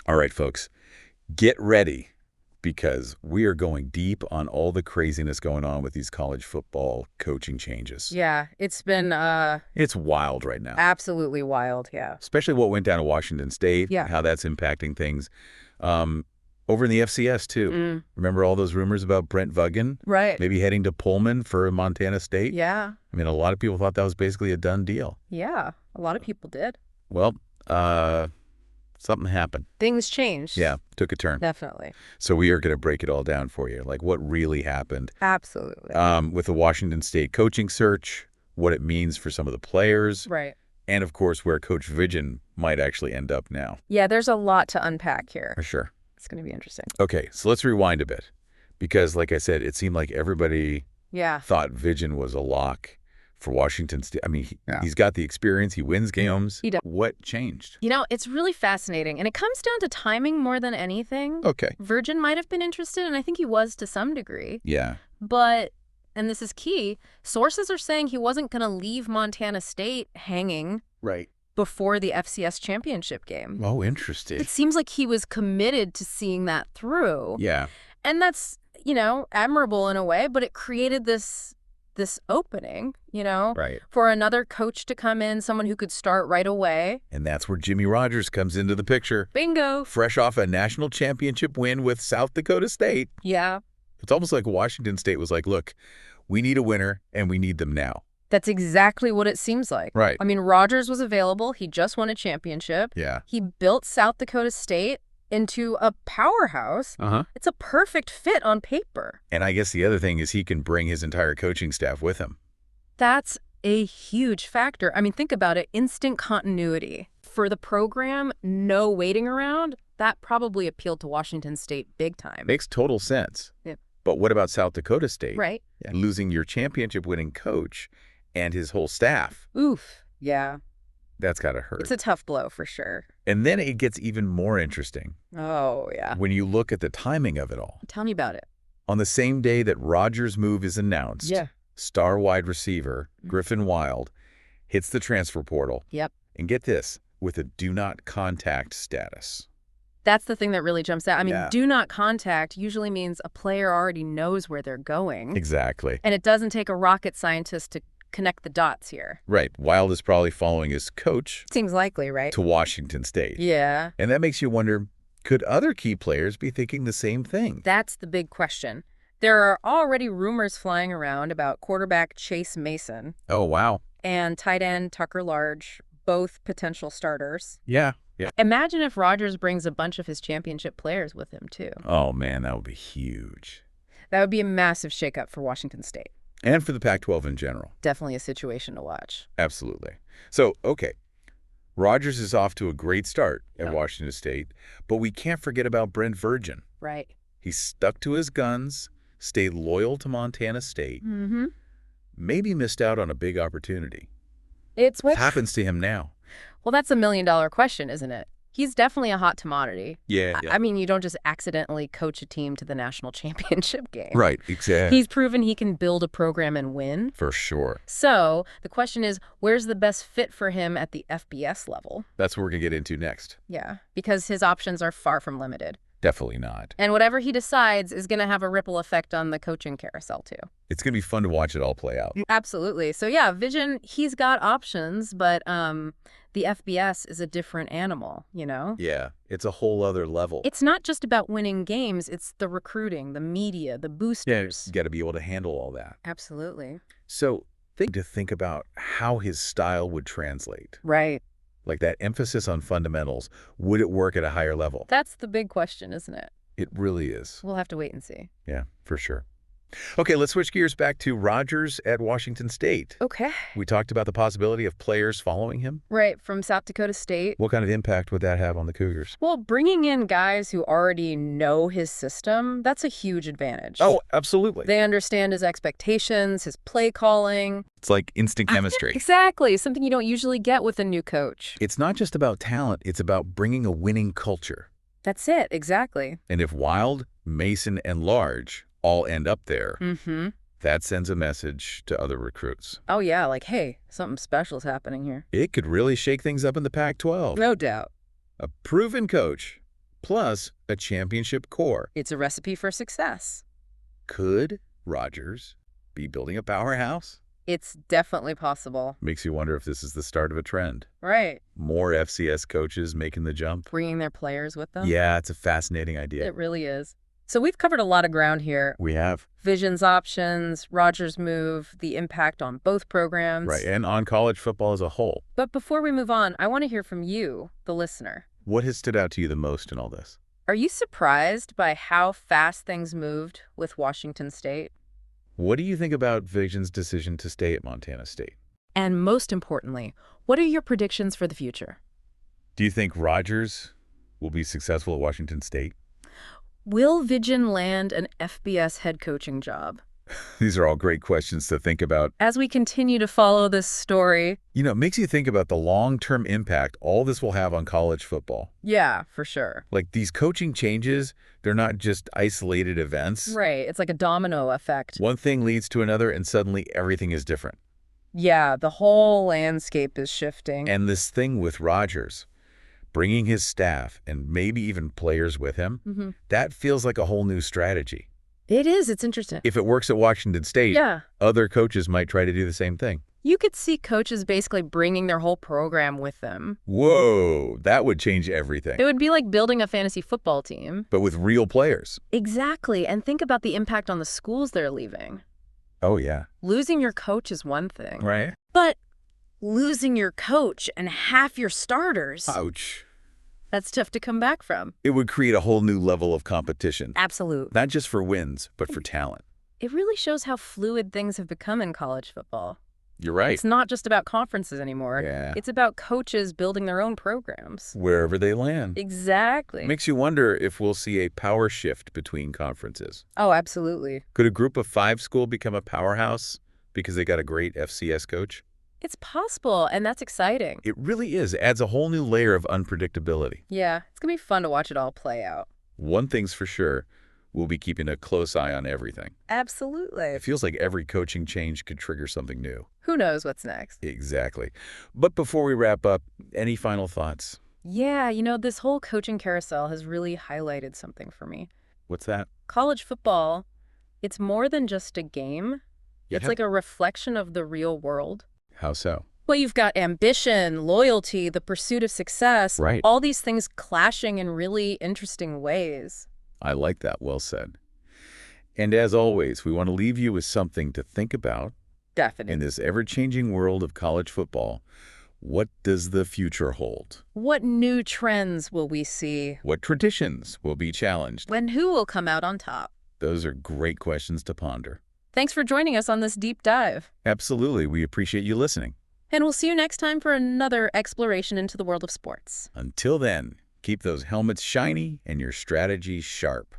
All right, folks, get ready because we are going deep on all the craziness going on with these college football coaching changes. Yeah, it's been It's wild right now, absolutely wild, yeah. especially what went down at Washington State, Yeah. how that's impacting things. Over in the FCS, too. Remember all those rumors about Brent Vigen Right. maybe heading to Pullman for Montana State? Yeah. I mean, a lot of people thought that was basically a done deal. Yeah, a lot of people did. Well, something happened. Things changed. Yeah, took a turn. Definitely. So we are going to break it all down for you, like what really happened Absolutely. with the Washington State coaching search, what it means for some of the players, Right. and, of course, where Coach Vigen might actually end up now. Yeah, there's a lot to unpack here. For sure. It's going to be interesting. Okay, so let's rewind a bit because, like I said, it seemed like everybody thought Vigen was a lock for Washington State. I mean, he's got the experience. He wins games. He does. What changed? You know, it's really fascinating, and it comes down to timing more than anything. Okay. Vigen might have been interested, and I think he was to some degree. Yeah. But, and this is key, sources are saying he wasn't going to leave Montana State hanging Right. before the FCS championship game. Oh, interesting. It seems like he was committed to seeing that through. Yeah. And that's, admirable in a way, but it created this opening, Right. for another coach to come in, someone who could start right away. And that's where Jimmy Rogers comes into the picture. Bingo. Fresh off a national championship win with South Dakota State. Yeah. It's almost like Washington State was like, look, we need a winner, and we need them now. That's exactly what it seems like. Right. I mean, Rogers was available. He just won a championship. Yeah. He built South Dakota State into a powerhouse. Uh-huh. It's a perfect fit on paper. And I guess the other thing is he can bring his entire coaching staff with him. That's a huge factor. I mean, think about it. Instant continuity. For the program, no waiting around. That probably appealed to Washington State big time. Makes total sense. Yeah. But what about South Dakota State? Right. Yeah. Losing your championship-winning coach and his whole staff. Oof. Yeah. That's got to hurt. It's a tough blow for sure. And then it gets even more interesting Oh, yeah. when you look at the timing of it all. Tell me about it. On the same day that Rogers' move is announced, star wide receiver Griffin Wilde hits the transfer portal. Yep. And get this, with a do not contact status. That's the thing that really jumps out. I mean, Yeah. do not contact usually means a player already knows where they're going. Exactly. And it doesn't take a rocket scientist to connect the dots here. Right. Wilde is probably following his coach Seems likely, right? to Washington State. Yeah. And that makes you wonder, could other key players be thinking the same thing? That's the big question. There are already rumors flying around about quarterback Chase Mason Oh, wow. and tight end Tucker Large, both potential starters. Yeah. Yeah. Imagine if Rogers brings a bunch of his championship players with him, too. Oh, man, that would be huge. That would be a massive shakeup for Washington State. And for the Pac-12 in general. Definitely a situation to watch. Absolutely. So, okay, Rogers is off to a great start at Washington State, but we can't forget about Brent Vigen. Right. He stuck to his guns, stayed loyal to Montana State, maybe missed out on a big opportunity. It's What happens to him now? Well, that's $1 million question, isn't it? He's definitely a hot commodity. Yeah. I mean, you don't just accidentally coach a team to the national championship game. Right, exactly. He's proven he can build a program and win. For sure. So the question is, where's the best fit for him at the FBS level? That's what we're going to get into next. Yeah, because his options are far from limited. Definitely not. And whatever he decides is going to have a ripple effect on the coaching carousel, too. It's going to be fun to watch it all play out. Absolutely. So, yeah, Vigen, he's got options, but the FBS is a different animal, Yeah, it's a whole other level. It's not just about winning games. It's the recruiting, the media, the boosters. You got to be able to handle all that. Absolutely. So think about how his style would translate. Right. Like that emphasis on fundamentals, would it work at a higher level? That's the big question, isn't it? It really is. We'll have to wait and see. Yeah, for sure. Okay, let's switch gears back to Rogers at Washington State. Okay. We talked about the possibility of players following him. Right, from South Dakota State. What kind of impact would that have on the Cougars? Well, bringing in guys who already know his system, that's a huge advantage. Oh, absolutely. They understand his expectations, his play calling. It's like instant chemistry. Exactly, something you don't usually get with a new coach. It's not just about talent, it's about bringing a winning culture. That's it, exactly. And if Wilde, Mason, and Large all end up there, that sends a message to other recruits. Oh, yeah, like, hey, something special is happening here. It could really shake things up in the Pac-12. No doubt. A proven coach plus a championship core. It's a recipe for success. Could Rogers be building a powerhouse? It's definitely possible. Makes you wonder if this is the start of a trend. Right. More FCS coaches making the jump. Bringing their players with them. Yeah, it's a fascinating idea. It really is. So we've covered a lot of ground here. We have. Vigen's options, Rogers' move, the impact on both programs. Right, and on college football as a whole. But before we move on, I want to hear from you, the listener. What has stood out to you the most in all this? Are you surprised by how fast things moved with Washington State? What do you think about Vigen's decision to stay at Montana State? And most importantly, what are your predictions for the future? Do you think Rogers will be successful at Washington State? Will Vigen land an FBS head coaching job? These are all great questions to think about. As we continue to follow this story. You know, it makes you think about the long-term impact all this will have on college football. Yeah, for sure. Like these coaching changes, they're not just isolated events. Right. It's like a domino effect. One thing leads to another and suddenly everything is different. Yeah, the whole landscape is shifting. And this thing with Rogers, bringing his staff and maybe even players with him, that feels like a whole new strategy. It is. It's interesting. If it works at Washington State, other coaches might try to do the same thing. You could see coaches basically bringing their whole program with them. Whoa, that would change everything. It would be like building a fantasy football team. But with real players. Exactly. And think about the impact on the schools they're leaving. Oh, yeah. Losing your coach is one thing. Right. But losing your coach and half your starters. Ouch. That's tough to come back from. It would create a whole new level of competition. Absolutely. Not just for wins, but for talent. It really shows how fluid things have become in college football. You're right. It's not just about conferences anymore. Yeah. It's about coaches building their own programs. Wherever they land. Exactly. Makes you wonder if we'll see a power shift between conferences. Oh, absolutely. Could a group of 5 school become a powerhouse because they got a great FCS coach? It's possible, and that's exciting. It really is. It adds a whole new layer of unpredictability. Yeah, it's going to be fun to watch it all play out. One thing's for sure, we'll be keeping a close eye on everything. Absolutely. It feels like every coaching change could trigger something new. Who knows what's next? Exactly. But before we wrap up, any final thoughts? Yeah, you know, this whole coaching carousel has really highlighted something for me. What's that? College football, it's more than just a game. Yeah. It's like a reflection of the real world. How so? Well, you've got ambition, loyalty, the pursuit of success. Right. All these things clashing in really interesting ways. I like that. Well said. And as always, we want to leave you with something to think about. Definitely. In this ever-changing world of college football, what does the future hold? What new trends will we see? What traditions will be challenged? And who will come out on top? Those are great questions to ponder. Thanks for joining us on this deep dive. Absolutely. We appreciate you listening. And we'll see you next time for another exploration into the world of sports. Until then, keep those helmets shiny and your strategies sharp.